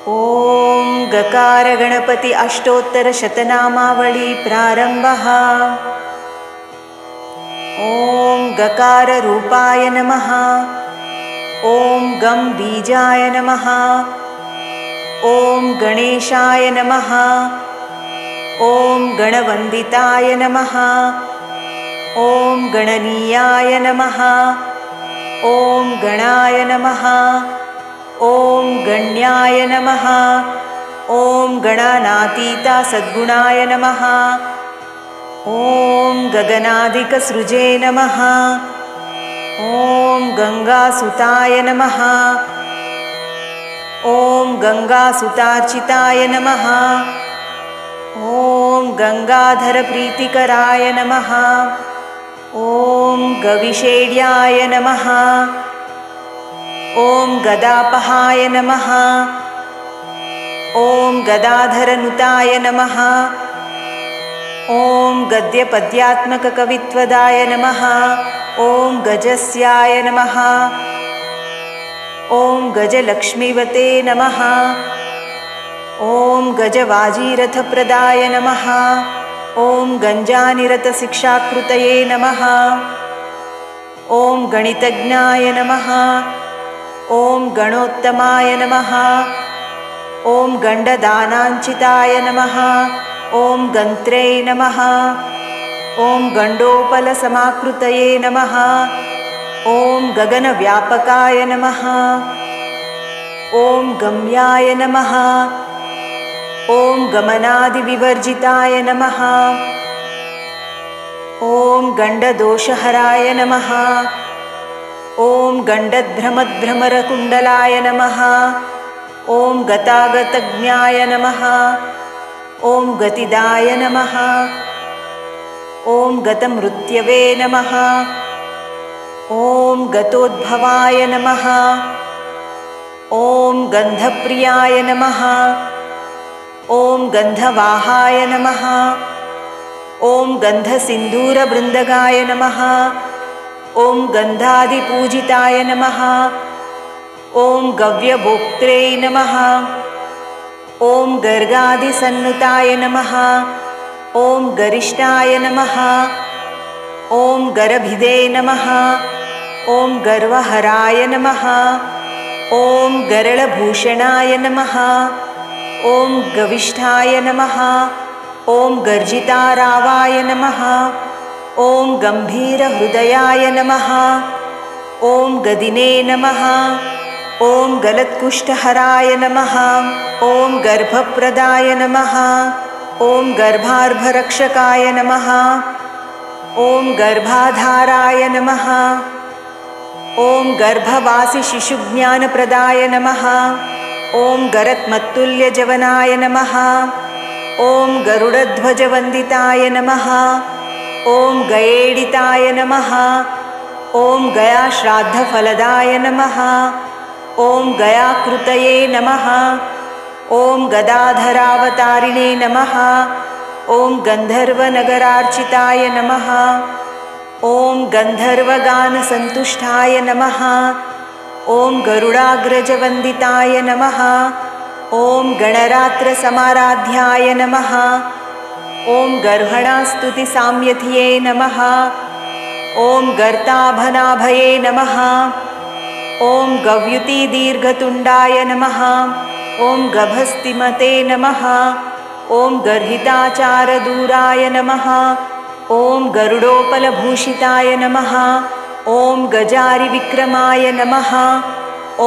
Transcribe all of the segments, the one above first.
ॐ गकार गणपति अष्टोत्तर शतनामावली प्रारंभः। ॐ गकार रूपाय नमः। ॐ गं बीजाय नमः। ॐ गणेशाय नमः। ॐ गणवंदिताय नमः। ॐ गणनीयाय नमः। ॐ गणाय नमः। ॐ गण्याय नमः। ॐ गणानातीता सद्गुणाय नमः। ॐ गगनाधिकसृजे नमः। ॐ गंगासुताय नमः। ॐ गंगासुतार्चिताय नमः। ॐ गंगाधरप्रीतिकराय नमः। ॐ गविषेड्याय नमः। ॐ गदापहाय नमः। ॐ गदाधरनुताय नमः। ॐ गद्यपद्यात्मककवित्वदाय नमः। ॐ गजस्याय नमः। ॐ गजलक्ष्मीवते नमः। ॐ गजवाजीरथप्रदाय नमः। ॐ गञ्जानिरतशिक्षाकृतये नमः। ॐ गणितज्ञाय नमः। ॐ गणोत्तमाय नमः। ॐ गण्डदानाञ्चिताय नमः। ॐ गन्त्रे नमः। ॐ गण्डोपलसमाकृतये नमः। ॐ गगनव्यापकाय नमः। ॐ गम्याय नमः। ॐ गमनादिविवर्जिताय नमः। ॐ गण्डदोषहराय नमः। ॐ गण्डद्भ्रमद्भ्रमरकुण्डलाय नमः। ॐ गतागतज्ञाय नमः। ॐ गतिदाय नमः। ॐ गतमृत्यवे नमः। ॐ गतोद्भवाय नमः। ॐ गन्धप्रियाय नमः। ॐ गन्धवाहाय नमः। ॐ गन्धसिन्दूरबृन्दगाय नमः। ॐ गन्धादिपूजिताय नमः। ॐ गव्यभोक्त्रे नमः। ॐ गर्गादिसन्नुताय नमः। ॐ गरिष्ठाय नमः। ॐ गरभिदे नमः। ॐ गर्वहराय नमः। ॐ गरलभूषणाय नमः। ॐ गविष्ठाय नमः। ॐ गर्जितारावाय नमः। ॐ गम्भीरहृदयाय नमः। ॐ गदिने नमः। ॐ गलत्कुष्ठहराय नमः। ॐ गर्भप्रदाय नमः। ॐ गर्भार्भरक्षकाय नमः। ॐ गर्भाधाराय नमः। ॐ गर्भवासिशिशुज्ञानप्रदाय नमः। ॐ गरत्मत्तुल्यजवनाय नमः। ॐ गरुडध्वजवन्दिताय नमः। ॐ गयेडिताय नमः। ॐ गयाश्राद्धफलदाय नमः। ॐ गयाकृतये नमः। ॐ गदाधरावतारिणे नमः। ॐ गन्धर्वनगरार्चिताय नमः। ॐ गन्धर्वगानसन्तुष्टाय नमः। ॐ गरुडाग्रजवन्दिताय नमः। ॐ गणरात्रसमाराध्याय नमः। ॐ गर्हणास्तुतिसाम्यथिये नमः। ॐ गर्ताभनाभये नमः। ॐ गव्युतिदीर्घतुण्डाय नमः। ॐ गभस्तिमते नमः। ॐ गर्हिताचारदूराय नमः। ॐ गरुडोपलभूषिताय नमः। ॐ गजारिविक्रमाय नमः।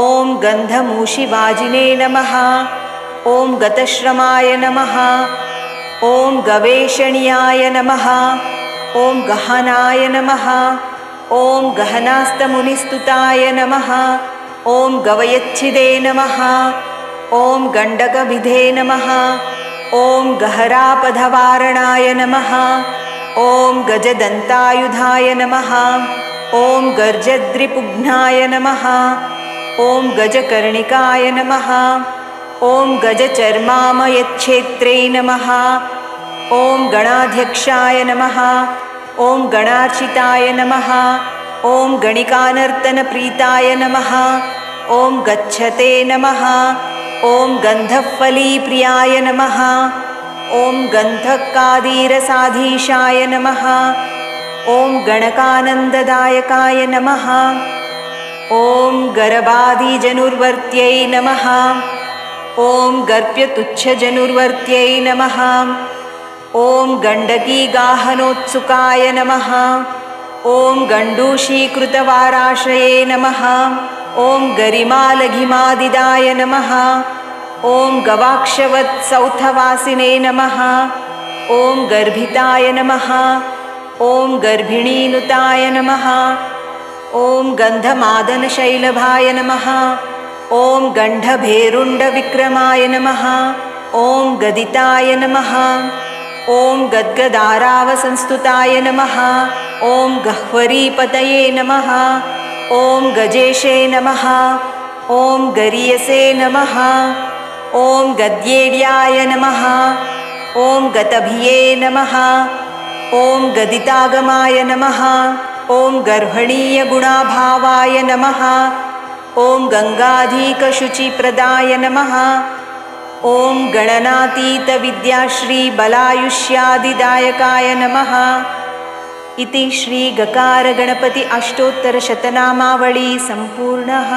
ॐ गन्धमूषिवाजिने नमः। ॐ गतश्रमाय नमः। ॐ गवेषणीयाय नमः। ॐ गहनाय नमः। ॐ गहनास्तमुनिस्तुताय नमः। ॐ गवयच्छिदे नमः। ॐ गण्डकविधे नमः। ॐ गहरापधवारणाय नमः। ॐ गजदन्तायुधाय नमः। ॐ गर्जद्रिपुघ्नाय नमः। ॐ गजकर्णिकाय नमः। ॐ गजचर्मामयच्छेत्रे नमः। ॐ गणाध्यक्षाय नमः। ॐ गणार्चिताय नमः। ॐ गणिकानर्तनप्रीताय नमः। ॐ गच्छते नमः। ॐ गन्धफलीप्रियाय नमः। ॐ गन्धकादीरसाधीशाय नमः। ॐ गणकानन्ददायकाय नमः। ॐ गरबादिजनुर्वर्त्यै नमः। ॐ गर्प्यतुच्छजनुर्वर्त्यै नमः। ॐ गण्डकीगाहनोत्सुकाय नमः। ॐ गण्डूषीकृतवाराश्रये नमः। ॐ गरिमालघिमादिदाय नमः। ॐ गवाक्षवत्सौथवासिने नमः। ॐ गर्भिताय नमः। ॐ गर्भिणीनुताय नमः। ॐ गन्धमादनशैलभाय नमः। ॐ गण्डभेरुण्डविक्रमाय नमः। ॐ गदिताय नमः। ॐ गद्गदारावसंस्तुताय नमः। ॐ गह्वरीपतये नमः। ॐ गजेशे नमः। ॐ गरीयसे नमः। ॐ गद्येड्याय नमः। ॐ गतभिये नमः। ॐ गदितागमाय नमः। ॐ गर्भणीयगुणाभावाय नमः। ॐ गङ्गाधीकशुचिप्रदाय नमः। ॐ गणनातीतविद्याश्रीबलायुष्यादिदायकाय नमः। इति श्री गकारगणपति अष्टोत्तरशतनामावली सम्पूर्णः।